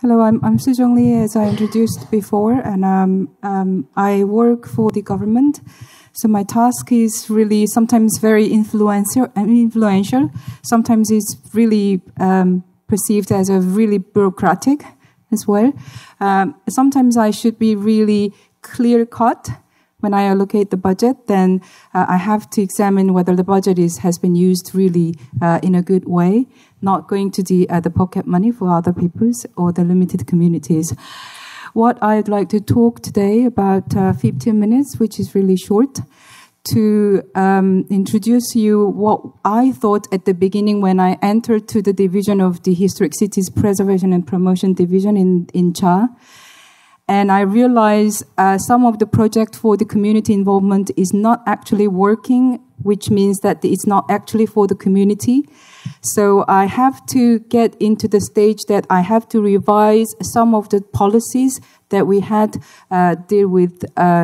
Hello, I'm Sujeong, as I introduced before, and I work for the government. So my task is really sometimes very influential. Sometimes it's really perceived as a really bureaucratic as well. Sometimes I should be really clear-cut. When I allocate the budget, then I have to examine whether the budget has been used really in a good way, not going to the pocket money for other people's or the limited communities. What I'd like to talk today about 15 minutes, which is really short, to introduce you what I thought at the beginning when I entered to the division of the Historic Cities Preservation and Promotion Division in CHA. And I realized some of the project for the community involvement is not actually working, which means that it's not actually for the community. So I have to get into the stage that I have to revise some of the policies that we had deal with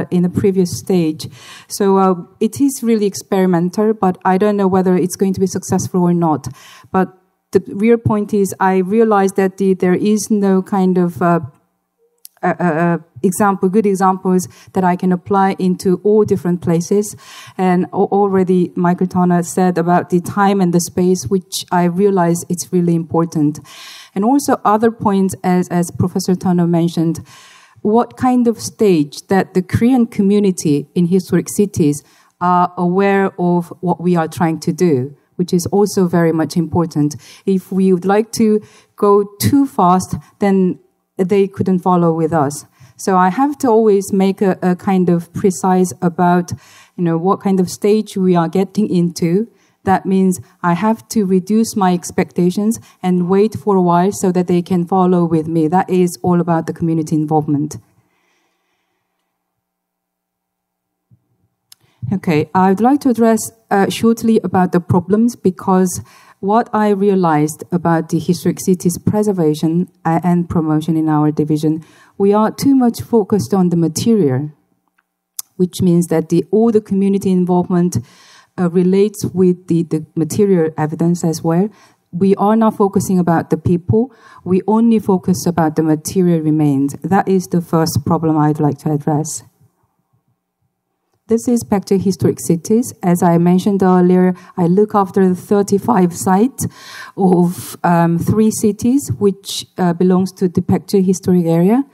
in the previous stage. So it is really experimental, but I don't know whether it's going to be successful or not. But the real point is I realized that there is no kind of good examples that I can apply into all different places. And already Michael Tana said about the time and the space, which I realize it's really important. And also other points, as Professor Tana mentioned, what kind of stage that the Korean community in historic cities are aware of what we are trying to do, which is also very much important. If we would like to go too fast, then they couldn't follow with us. So I have to always make a kind of precise about, what kind of stage we are getting into. That means I have to reduce my expectations and wait for a while so that they can follow with me. That is all about the community involvement. Okay, I'd like to address shortly about the problems, because what I realized about the historic cities preservation and promotion in our division, we are too much focused on the material, which means that all the community involvement relates with the material evidence as well. We are not focusing about the people. We only focus about the material remains. That is the first problem I'd like to address. This is back to historic cities. As I mentioned earlier, I look after 35 sites of 3 cities, which belongs to the Baekje historic area.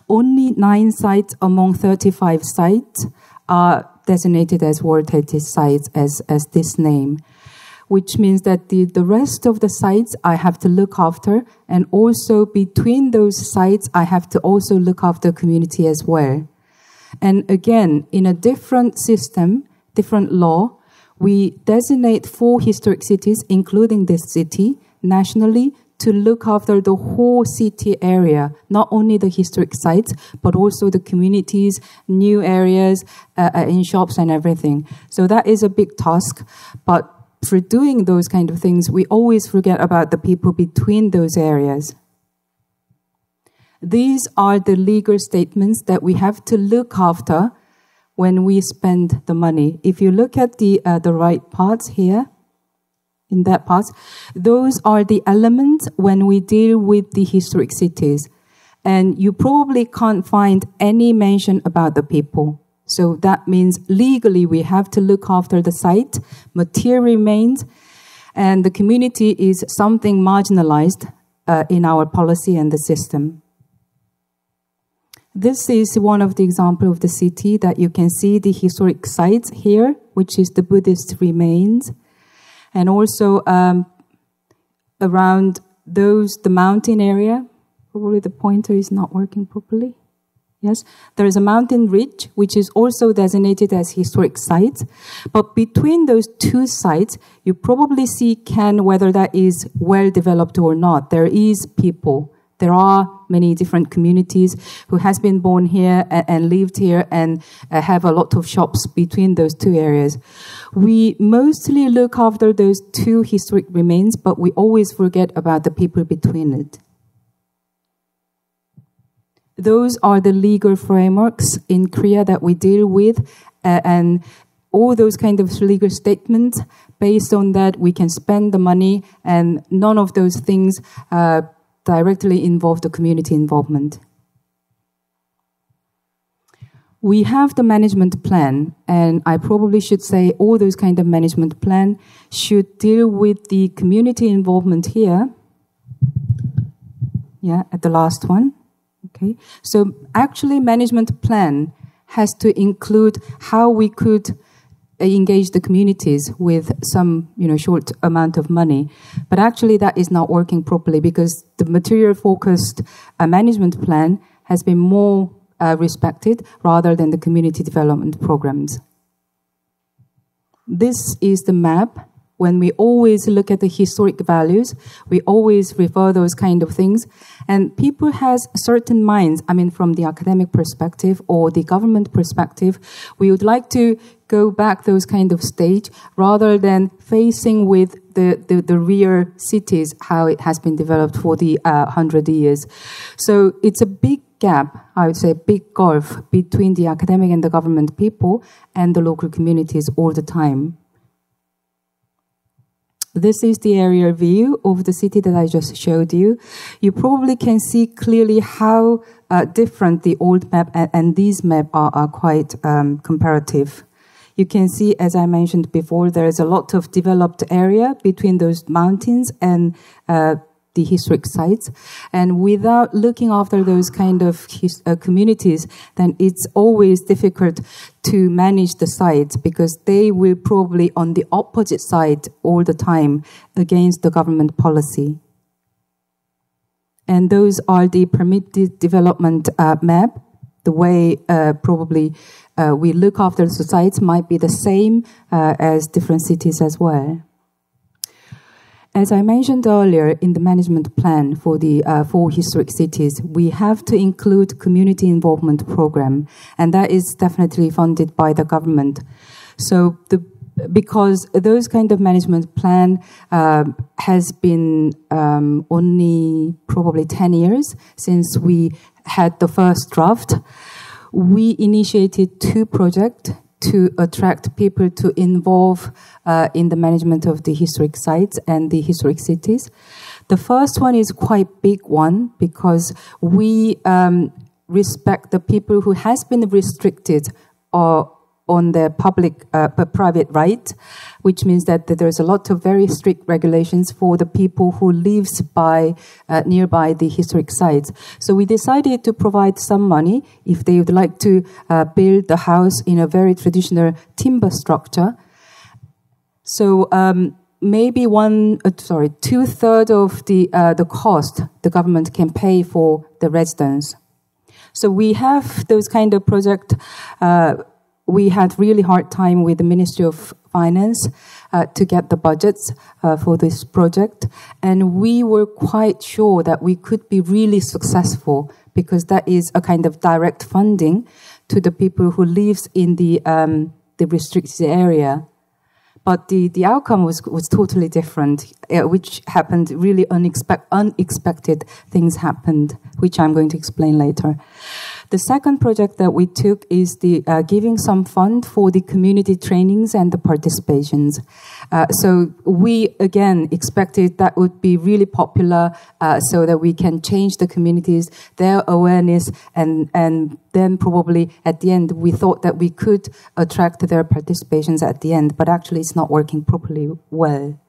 Only 9 sites among 35 sites are designated as World Heritage Sites as this name, which means that the rest of the sites I have to look after, and also between those sites I have to also look after community as well. And again, in a different system, different law, we designate 4 historic cities, including this city, nationally, to look after the whole city area, not only the historic sites, but also the communities, new areas, in shops and everything. So that is a big task. But for doing those kind of things, we always forget about the people between those areas. These are the legal statements that we have to look after when we spend the money. If you look at the right parts here, in that part, those are the elements when we deal with the historic cities. And you probably can't find any mention about the people. So that means legally we have to look after the site, material remains, and the community is something marginalized in our policy and the system. This is one of the examples of the city that you can see the historic sites here, which is the Buddhist remains. And also around the mountain area, probably the pointer is not working properly. Yes, there is a mountain ridge, which is also designated as historic sites. But between those 2 sites, you probably see whether that is well developed or not. There is people. There are many different communities who has been born here and lived here and have a lot of shops between those 2 areas. We mostly look after those 2 historic remains, but we always forget about the people between it. Those are the legal frameworks in Korea that we deal with, and all those kind of legal statements, based on that we can spend the money, and none of those things directly involve the community involvement. We have the management plan, and I probably should say all those kind of management plan should deal with the community involvement here. Yeah, at the last one. Okay. So actually management plan has to include how we could engage the communities with some, short amount of money. But actually that is not working properly because the material-focused management plan has been more respected rather than the community development programs. This is the map. When we always look at the historic values, we always refer those kind of things. And people has certain minds, from the academic perspective or the government perspective, we would like to go back those kind of stage rather than facing with the real cities, how it has been developed for the 100 years. So it's a big gap, I would say, big gulf between the academic and the government people and the local communities all the time. This is the aerial view of the city that I just showed you. You probably can see clearly how different the old map and these maps are quite comparative. You can see, as I mentioned before, there is a lot of developed area between those mountains and the historic sites. And without looking after those kind of communities, then it's always difficult to manage the sites because they will probably on the opposite side all the time against the government policy. And those are the permitted development map. The way probably we look after the sites might be the same as different cities as well. As I mentioned earlier, in the management plan for the 4 historic cities, we have to include community involvement program, and that is definitely funded by the government. So because those kind of management plan has been only probably 10 years since we had the first draft, we initiated 2 projects to attract people to involve in the management of the historic sites and the historic cities. The first one is quite big one because we respect the people who has been restricted on their private right, which means that there's a lot of very strict regulations for the people who lives nearby the historic sites. So we decided to provide some money if they would like to build the house in a very traditional timber structure. So maybe 2/3 of the cost the government can pay for the residents. So we have those kind of project. We had really hard time with the Ministry of Finance to get the budgets for this project. And we were quite sure that we could be really successful because that is a kind of direct funding to the people who lives in the restricted area. But the outcome was totally different, which happened really unexpected things happened, which I'm going to explain later. The second project that we took is the giving some fund for the community trainings and the participations. So we, again, expected that would be really popular so that we can change the communities, their awareness, and then probably at the end we thought that we could attract their participations at the end, but actually it's not working properly well.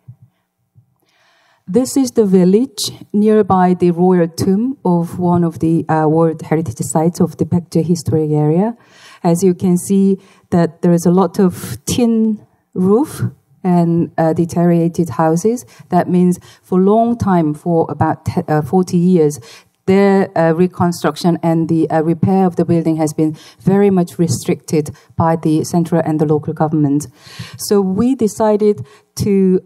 This is the village nearby the royal tomb of one of the World Heritage Sites of the Baekje Historic Area. As you can see that there is a lot of tin roof and deteriorated houses. That means for a long time, for about 40 years, their reconstruction and the repair of the building has been very much restricted by the central and the local government. So we decided to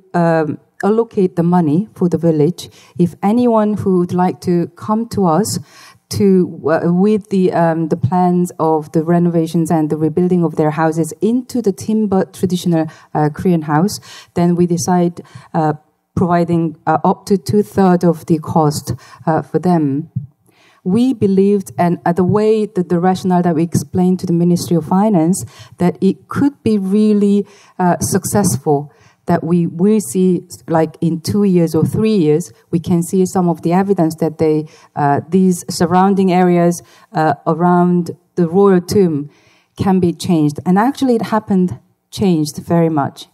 allocate the money for the village. If anyone who would like to come to us with the plans of the renovations and the rebuilding of their houses into the timber traditional Korean house, then we decide providing up to 2/3 of the cost for them. We believed, and the way that the rationale that we explained to the Ministry of Finance, that it could be really successful, that we will see, like in 2 years or 3 years, we can see some of the evidence that these surrounding areas around the royal tomb can be changed. And actually it changed very much.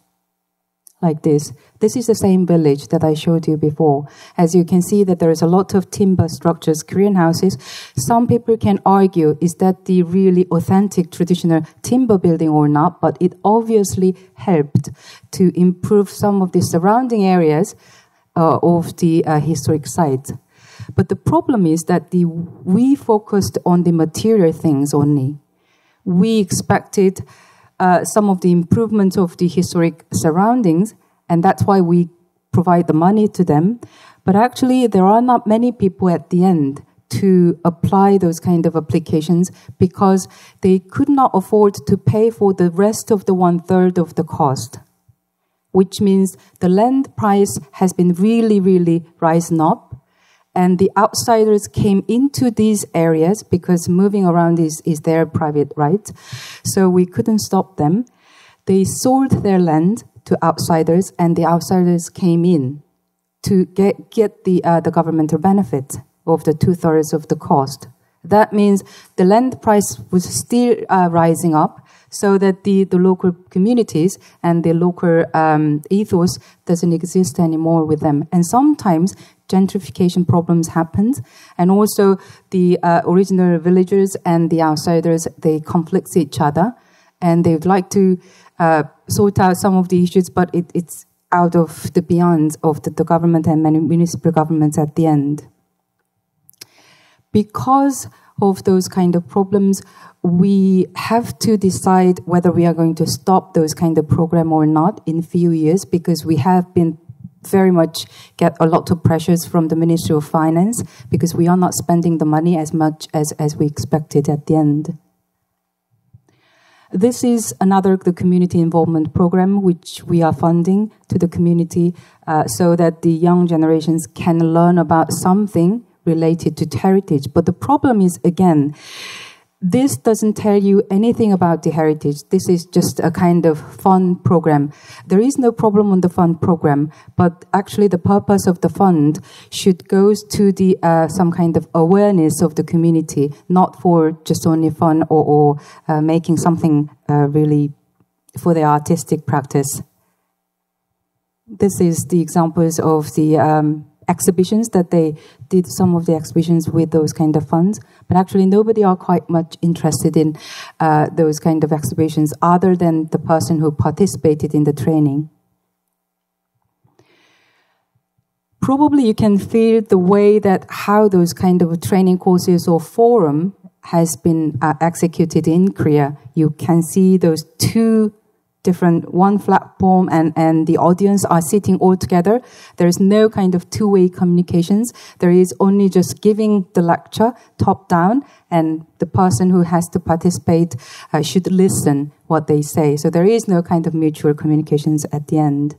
Like this. This is the same village that I showed you before. As you can see that there is a lot of timber structures, Korean houses. Some people can argue, is that the really authentic traditional timber building or not? But it obviously helped to improve some of the surrounding areas of the historic site. But the problem is that we focused on the material things only. We expected some of the improvements of the historic surroundings, and that's why we provide the money to them. But actually, there are not many people at the end to apply those kind of applications because they could not afford to pay for the rest of the 1/3 of the cost, which means the land price has been really, really rising up. And the outsiders came into these areas because moving around is their private right. So we couldn't stop them. They sold their land to outsiders, and the outsiders came in to get the governmental benefit of the 2/3 of the cost. That means the land price was still rising up, so that the local communities and the local ethos doesn't exist anymore with them. And sometimes gentrification problems happened, and also the original villagers and the outsiders, they conflict each other, and they would like to sort out some of the issues, but it's out of the beyond of the government and municipal governments at the end. Because of those kind of problems, we have to decide whether we are going to stop those kind of program or not in few years, because we have been very much get a lot of pressures from the Ministry of Finance because we are not spending the money as much as we expected at the end. This is the community involvement program which we are funding to the community so that the young generations can learn about something related to heritage. But the problem is, again, this doesn't tell you anything about the heritage. This is just a kind of fun program. There is no problem on the fund program, but actually the purpose of the fund should go to the some kind of awareness of the community, not for just only fun or making something really for the artistic practice. This is the examples of the exhibitions that they did, some of the exhibitions with those kind of funds, but actually nobody are quite much interested in those kind of exhibitions other than the person who participated in the training. Probably you can feel the way that how those kind of training courses or forum has been executed in Korea. You can see those two different, one platform and the audience are sitting all together. There is no kind of two-way communications. There is only just giving the lecture top down, and the person who has to participate should listen what they say. So there is no kind of mutual communications at the end.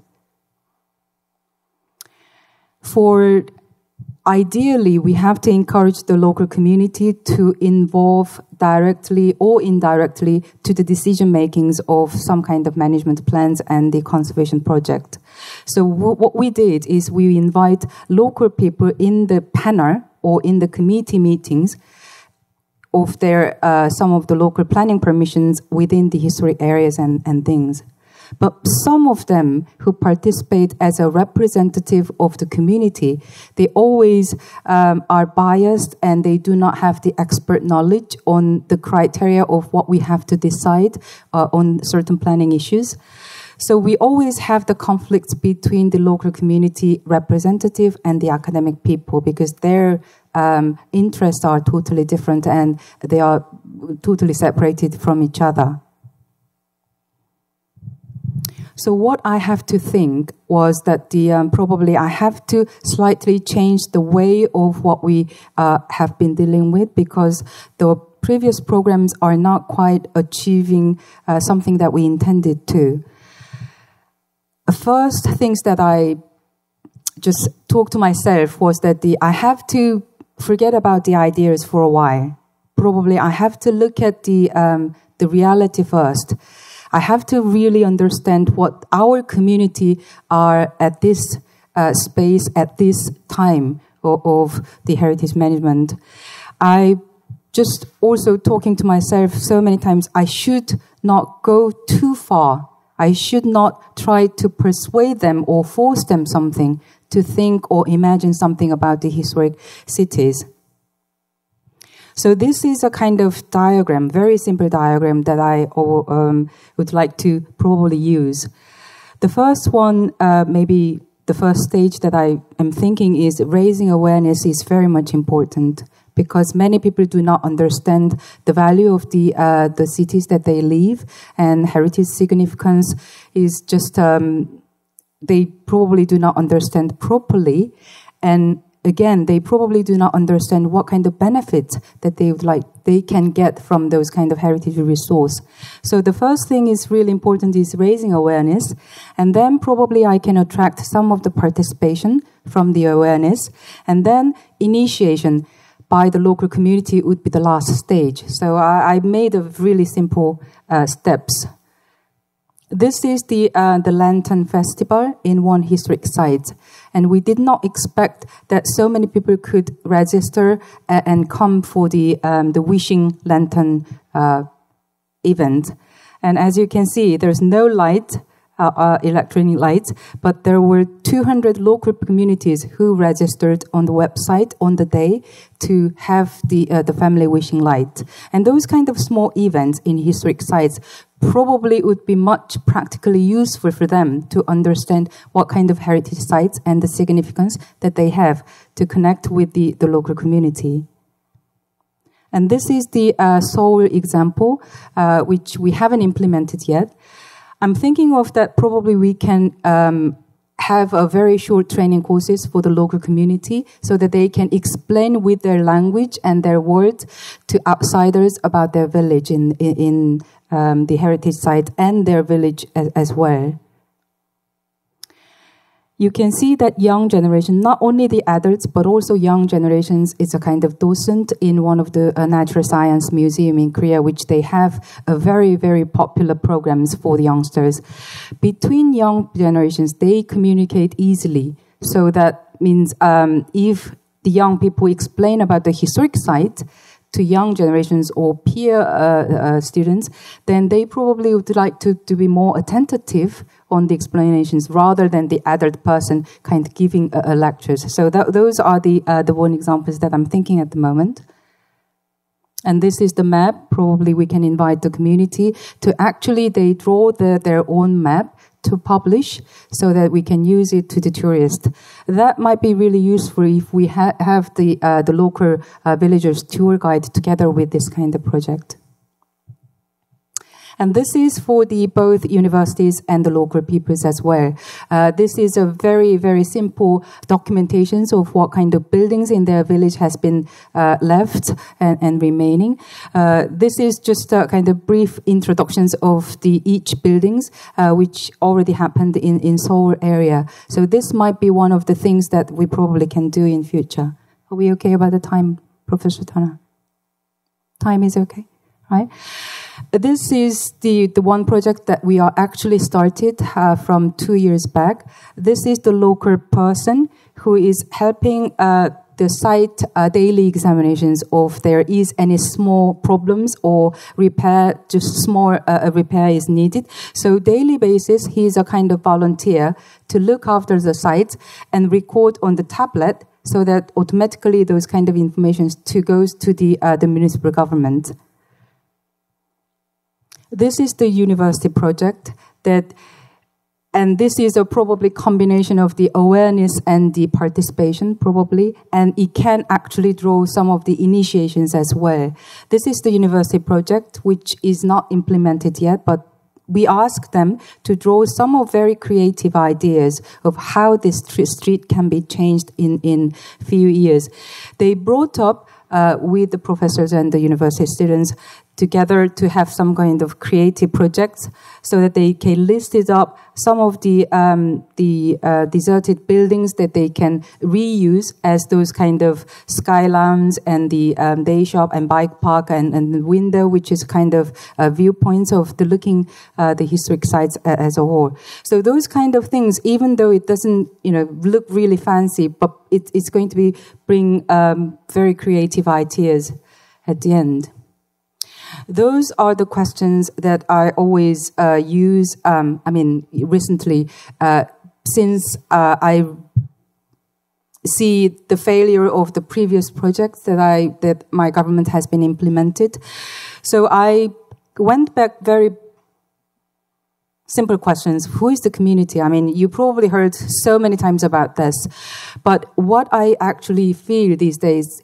Ideally, we have to encourage the local community to involve directly or indirectly to the decision makings of some kind of management plans and the conservation project. So what we did is we invite local people in the panel or in the committee meetings of their some of the local planning permissions within the historic areas and things. But some of them who participate as a representative of the community, they always are biased and they do not have the expert knowledge on the criteria of what we have to decide on certain planning issues. So we always have the conflicts between the local community representative and the academic people because their interests are totally different and they are totally separated from each other. So what I have to think was that probably I have to slightly change the way of what we have been dealing with because the previous programs are not quite achieving something that we intended to. First things that I just talked to myself was that I have to forget about the ideas for a while. Probably I have to look at the reality first. I have to really understand what our community are at this space, at this time of the heritage management. I just also talking to myself so many times, I should not go too far. I should not try to persuade them or force them something to think or imagine something about the historic cities. So this is a kind of diagram, very simple diagram that I would like to probably use. The first one, maybe the first stage that I am thinking is raising awareness is very much important, because many people do not understand the value of the cities that they live, and heritage significance is just they probably do not understand properly, and again they probably do not understand what kind of benefits that they can get from those kind of heritage resource. So the first thing is really important is raising awareness, and then probably I can attract some of the participation from the awareness, and then initiation by the local community would be the last stage. So I made a really simple steps. This is the Lantern Festival in one historic site, and we did not expect that so many people could register and come for the Wishing Lantern event. And as you can see, there's no light. Electronic lights, but there were 200 local communities who registered on the website on the day to have the family wishing light. And those kind of small events in historic sites probably would be much practically useful for them to understand what kind of heritage sites and the significance that they have to connect with the local community. And this is the Seoul example, which we haven't implemented yet. I'm thinking of that probably we can have a very short training courses for the local community so that they can explain with their language and their words to outsiders about their village in the heritage site and their village as well. You can see that young generation, not only the adults, but also young generations, is a kind of docent in one of the natural science museum in Korea, which they have a very, very popular programs for the youngsters. Between young generations, they communicate easily. So that means if the young people explain about the historic site to young generations or peer students, then they probably would like to be more attentive on the explanations rather than the adult person kind of giving lectures. So those are the one examples that I'm thinking at the moment. And this is the map. Probably we can invite the community to actually, they draw their own map to publish so that we can use it to the tourists. That might be really useful if we have the local villagers tour guide together with this kind of project. And this is for both universities and the local peoples as well. This is a very, very simple documentation of what kind of buildings in their village has been left and remaining. This is just a kind of brief introductions of each buildings, which already happened in Seoul area. So this might be one of the things that we probably can do in future. Are we okay about the time, Professor Tana? Time is okay, right? This is the one project that we are actually started from 2 years back. This is the local person who is helping the site daily examinations of there is any small problems or repair, just small repair is needed. So daily basis, he is a kind of volunteer to look after the site and record on the tablet so that automatically those kind of information goes to the municipal government. This is the university project and this is a probably combination of the awareness and the participation probably, and it can actually draw some of the initiations as well. This is the university project, which is not implemented yet, but we asked them to draw some of very creative ideas of how this street can be changed in few years. They brought up with the professors and the university students together to have some kind of creative projects so that they can list it up some of the deserted buildings that they can reuse as those kind of sky lounge and the day shop and bike park and the window, which is kind of viewpoints of the looking the historic sites as a whole. So those kind of things, even though it doesn't look really fancy, but it's going to bring very creative ideas at the end. Those are the questions that I always use. Recently, since I see the failure of the previous projects that my government has been implemented, so I went back very simple questions. Who is the community? I mean, you probably heard so many times about this, but what I actually feel these days,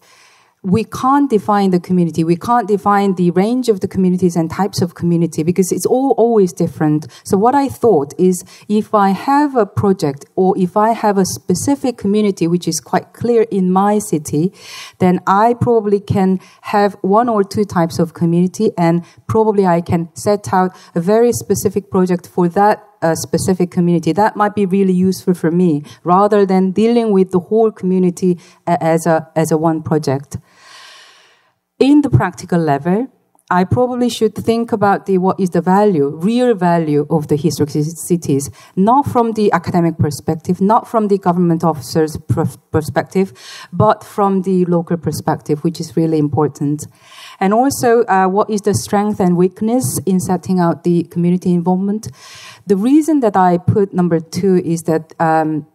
we can't define the community. We can't define the range of the communities and types of community because it's always different. So what I thought is if I have a project or if I have a specific community which is quite clear in my city, then I probably can have one or two types of community and probably I can set out a very specific project for that specific community. That might be really useful for me rather than dealing with the whole community as a one project. In the practical level, I probably should think about what is the real value of the historic cities, not from the academic perspective, not from the government officer's perspective, but from the local perspective, which is really important. And also, what is the strength and weakness in setting out the community involvement? The reason that I put number 2 is that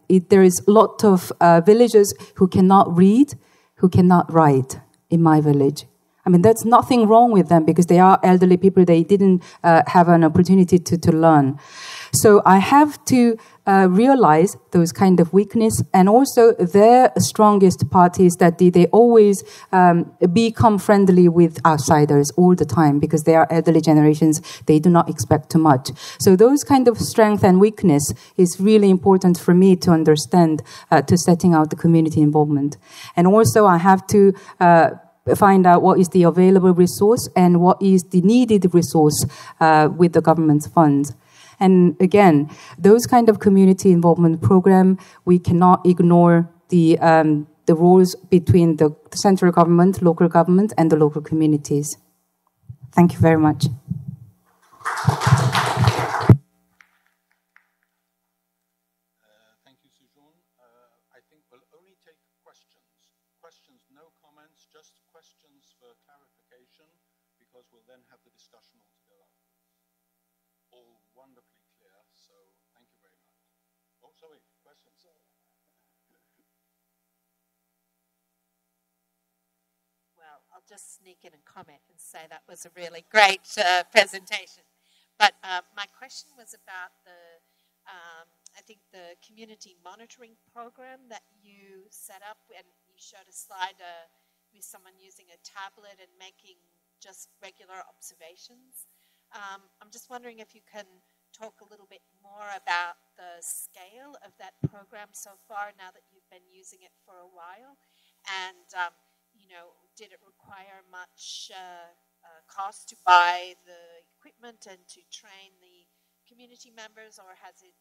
there is a lot of villagers who cannot read, who cannot write in my village. I mean, there's nothing wrong with them because they are elderly people. They didn't have an opportunity to learn. So I have to realize those kind of weakness, and also their strongest part is that they always become friendly with outsiders all the time because they are elderly generations. They do not expect too much. So those kind of strength and weakness is really important for me to understand to setting out the community involvement. And also I have to find out what is the available resource and what is the needed resource with the government's funds. And again, those kind of community involvement program, we cannot ignore the roles between the central government, local government, and the local communities. Thank you very much. Thank you, Sujeong. I think we'll only take questions. Questions, no comments, just questions for clarification, because we'll then have the discussion all to go afterwards. All wonderfully clear, so thank you very much. Oh, sorry, questions. Well, I'll just sneak in and comment and say that was a really great presentation. But my question was about I think the community monitoring program that you set up, and you showed a slide with someone using a tablet and making just regular observations. I'm just wondering if you can talk a little bit more about the scale of that program so far, now that you've been using it for a while, and did it require much cost to buy the equipment and to train the community members, or has it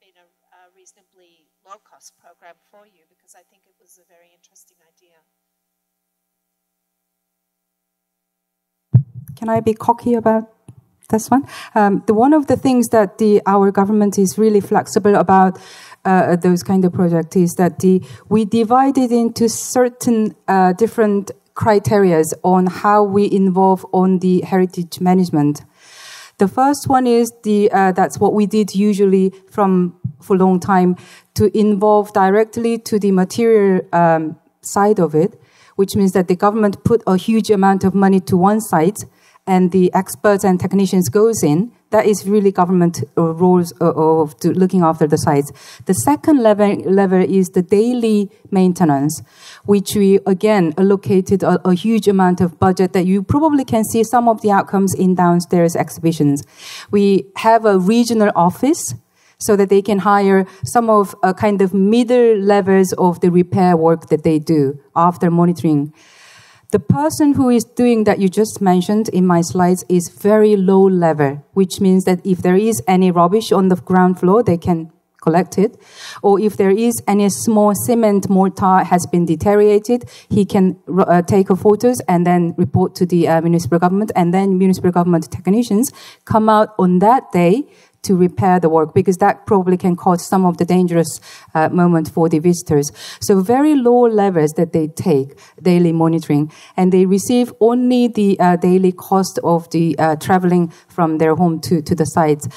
been a reasonably low-cost program for you? Because I think it was a very interesting idea. Can I be cocky about this one? One of the things that our government is really flexible about those kind of projects is that we divide it into certain different criteria on how we involve on the heritage management. The first one is that's what we did usually for a long time, to involve directly to the material side of it, which means that the government put a huge amount of money to one side and the experts and technicians goes in. That is really government roles of looking after the sites. The second level is the daily maintenance, which we again allocated a huge amount of budget that you probably can see some of the outcomes in downstairs exhibitions. We have a regional office so that they can hire some of a kind of middle levels of the repair work that they do after monitoring. The person who is doing that you just mentioned in my slides is very low level, which means that if there is any rubbish on the ground floor, they can collect it. Or if there is any small cement mortar has been deteriorated, he can take photos and then report to the municipal government, and then municipal government technicians come out on that day to repair the work, because that probably can cause some of the dangerous moment for the visitors. So very low levels that they take daily monitoring, and they receive only the daily cost of the traveling from their home to the sites.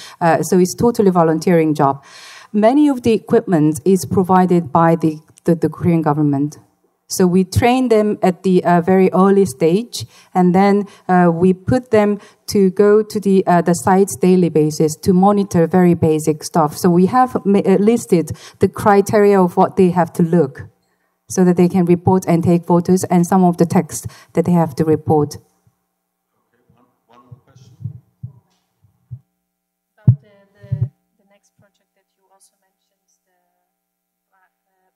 So it's totally volunteering job. Many of the equipment is provided by the Korean government. So we train them at the very early stage, and then we put them to go to the sites daily basis to monitor very basic stuff. So we have listed the criteria of what they have to look, so that they can report and take photos, and some of the text that they have to report. Okay, one more question. About the next project that you also mentioned, the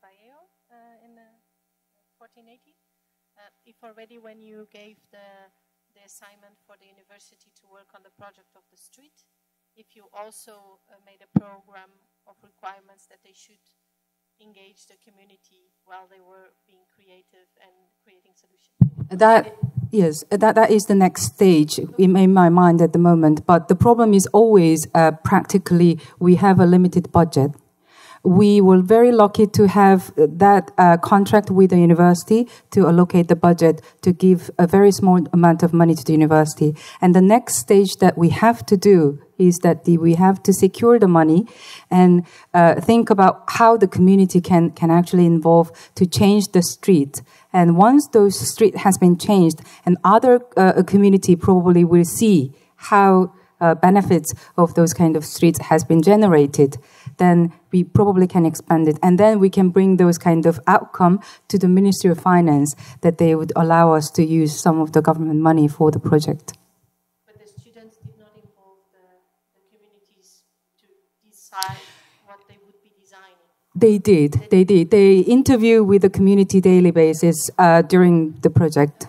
Baeo in the 1480. If already when you gave the assignment for the university to work on the project of the street, if you also made a program of requirements that they should engage the community while they were being creative and creating solutions. Yes, that is the next stage in my mind at the moment. But the problem is always practically we have a limited budget. We were very lucky to have that contract with the university to allocate the budget to give a very small amount of money to the university. And the next stage that we have to do is that we have to secure the money and think about how the community can actually involve to change the street. And once those street has been changed, and other community probably will see how benefits of those kind of streets has been generated, then we probably can expand it. And then we can bring those kind of outcome to the Ministry of Finance, that they would allow us to use some of the government money for the project. But the students did not involve the communities to decide what they would be designing. They did. They interview with the community daily basis during the project.